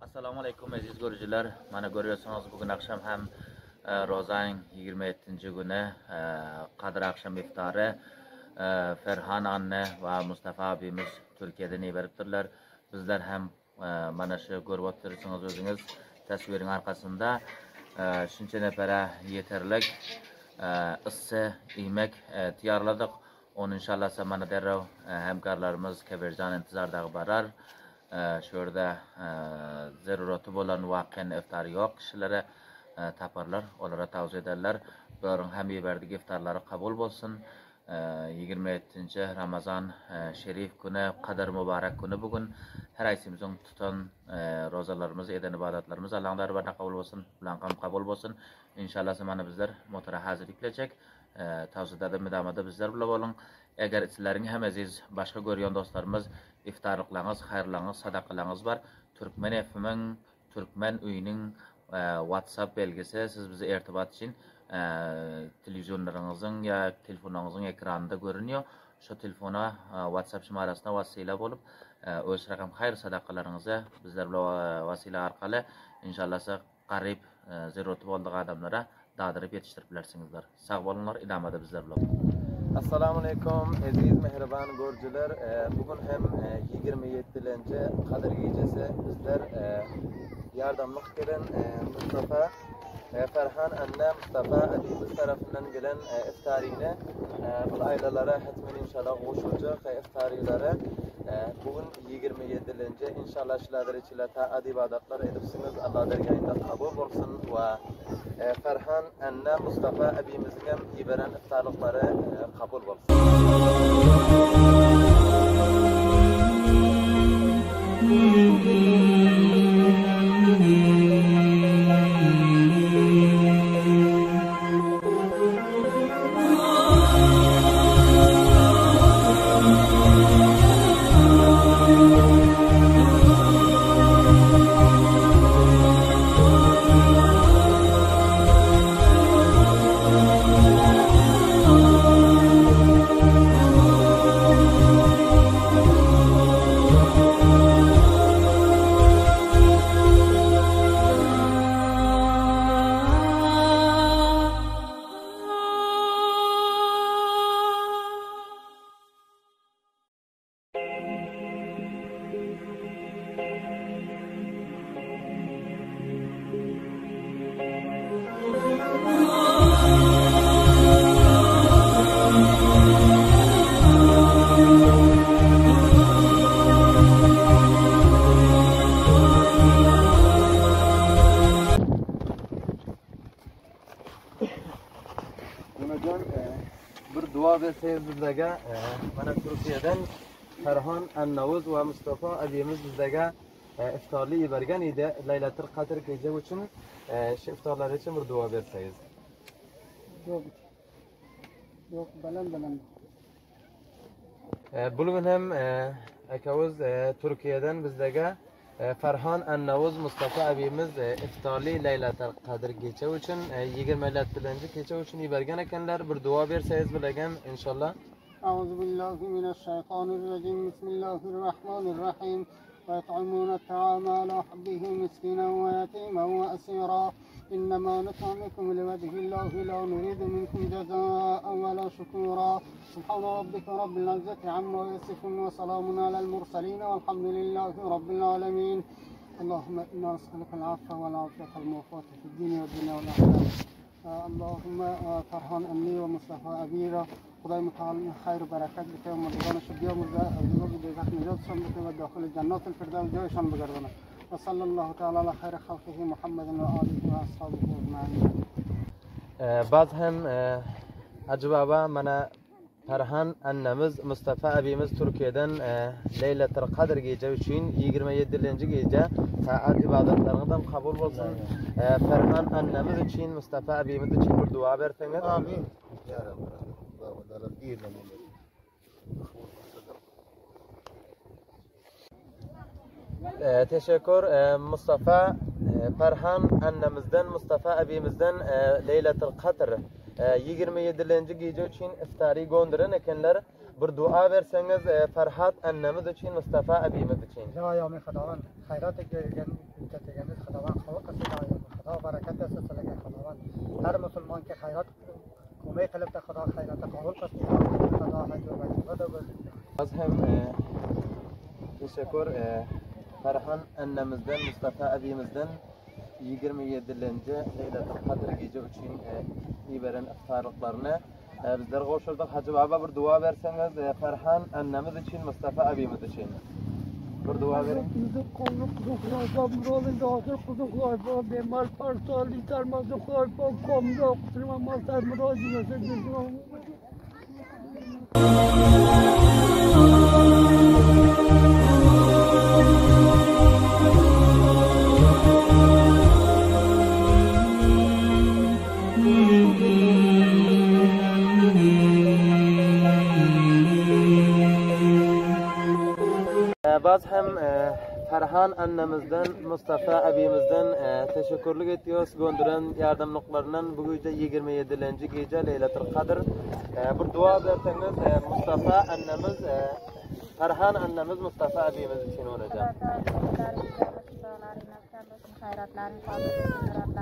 Assalomu alaykum aziz ko'ruvchilar. Mana ko'ryapsizlar, bugun akşam ham Rozang 27-kuni Qadr akşam iftari Ferhan anne va Mustafa abimiz Turkiyadan beribdilar. Bizlar ham mana shu ko'rib o'tirsangiz o'zingiz tasviring orqasida shuncha nafara yetarlik isse yemek tayyorladik. Onu inşallah mana derrov hamkorlarimiz Kabirjon intizordagi barar. Şurada zarurati bo'lan vaqen iftar yo'q kishilari taparlar, onlara tavsiya ederler. Bularning ham yeberdagi iftarlari qabul bo'lsin. 27 Ramazan Şerif kuni, Qadr muborak kuni bugun. Har aysimizning tutan rozalarimiz, eden ibodatlarimiz Allohning darbarida qabul bo'lsin, bilan ham qabul bo'lsin. Inshaalloh mana bizlar motora hazırlik qilaylik. Tavsiyada midamada bizlar bilan bo'ling. Agar sizlarning ham aziz boshqa ko'rgan do'stlarimiz iftarliklaringiz, xayrlaringiz, sadaqalaringiz var. Türkmen FM'ning Türkmen uyuning WhatsApp belgisi siz bize irtibat için televizyonlarınızın ya telefonunuzun ekranında görünüyor. Şu telefona WhatsApp şumarasına vasıyla bulup öz rakam hayır sadaqalarınızı bizler vasıyla arkalı inşallah qarib zeroti bo'ldiq adamlara dağdırıp yetiştiriplersinizler. Sağ olunlar, idamada bizler bilan. Assalomu alaykum aziz mehribon ko'ruvchilar. Bugun ham 27-chi Qadr kechasi bizlar yordamlik qilgan Mustafa Ferhan anne Mustafa abimiz tarafından gelen iftariyni bu ailelara hatmen inşallah qo'shuvchi iftariyları bugün 27-chi inşallah sizlar ichida ta'at ibodatlar edibsiniz. Alloh dargohida qabul bo'lsin va Ferhan anne Mustafa abimizga ibran iftarliklari qabul bo'lsin. Bir dua verseyiz bizlege mana Türkiye'den Ferhan Annavuz ve Mustafa abimiz bizlege iftarlı bergen idi. Laylatul Qadr gece için şu iftarlar için bir dua verseyiz. Yok balan. Bugün hem akavuz Türkiye'den bizlege Ferhan Annavuz Mustafa abimiz iftarlı Laylatul Qadr gece için 27 gece için bergen ekenler bir dua verseyiz bilegen inşallah. Euzubillahimineşşeytanirracim. Bismillahirrahmanirrahim. ويطعمون الطعام على حبه مسكينا ويتيما وأسيرا إنما نطعمكم لوجه الله لا نريد منكم جزاء ولا شكورا سبحان ربك رب العزة عما يصفون وسلام على المرسلين والحمد لله رب العالمين اللهم إنا نسألك العفو والعافية الموفاة في الدين والدنيا والآخرة اللهم فرحان أمي ومصطفى أبيرا خدای متعال خیر و برکت بده و مردگان شبیه مرده از جنوب دیگه نجاتشان بده و داخل جنات الفردوس جایشان بگردونه و صلی الله تعالی علی خیر خلقه محمد و آله و اصحابه اجمعین. بعد هم acaba mana Ferhan annemiz Mustafa abimiz Türkiye'den Laylatul Qadr gece için 27. gece saat ibadetlerden kabul olsun. Ferhan annemiz için Mustafa abimiz için bir dua verseniz. Amin. Ya Rabbi. Teşekkür Mustafa Ferhan annemizden Mustafa abimizden Laylatul Qadr 27. gece için iftari gönderin ekenler bir dua verseniz Ferhat annemiz için, Mustafa abimiz için. Ayağımı Xudovan xayrat etgan müddetimiz Xudovan qabul qilsin ayağımı. Xudo barakat bersin sizlarga Xudovan. Har musulmonga xayrat ko'mak qilib da Xudo xayratni qabul qilsin. Xudo hajr va ibodat bersin. Az hem teşekkür Ferhan annemizden, Mustafa abimizden 27-nji Leylatul Qadr gece için iyi veren iftarlıklarını bizler koşurduk. Hacı Baba bir dua verseniz Ferhan annemiz için, Mustafa abimiz için. Bir dua verin. Bizi kolluk kuduklar, muralın dağıtır kuduklar, bemar parçalı, termazlıklar, komda, kutırmamazlar, muracınası, güzel. Biz hem Ferhan annemizden, Mustafa abimizden teşekkürlük ediyoruz. Gönderen yardımlıklarından bu gece 27-nji gece Leylatul Qadr. Bir dua verseniz Mustafa annemiz, Ferhan annemiz, Mustafa abimiz için olacak. Hayratlarını kabul etsin,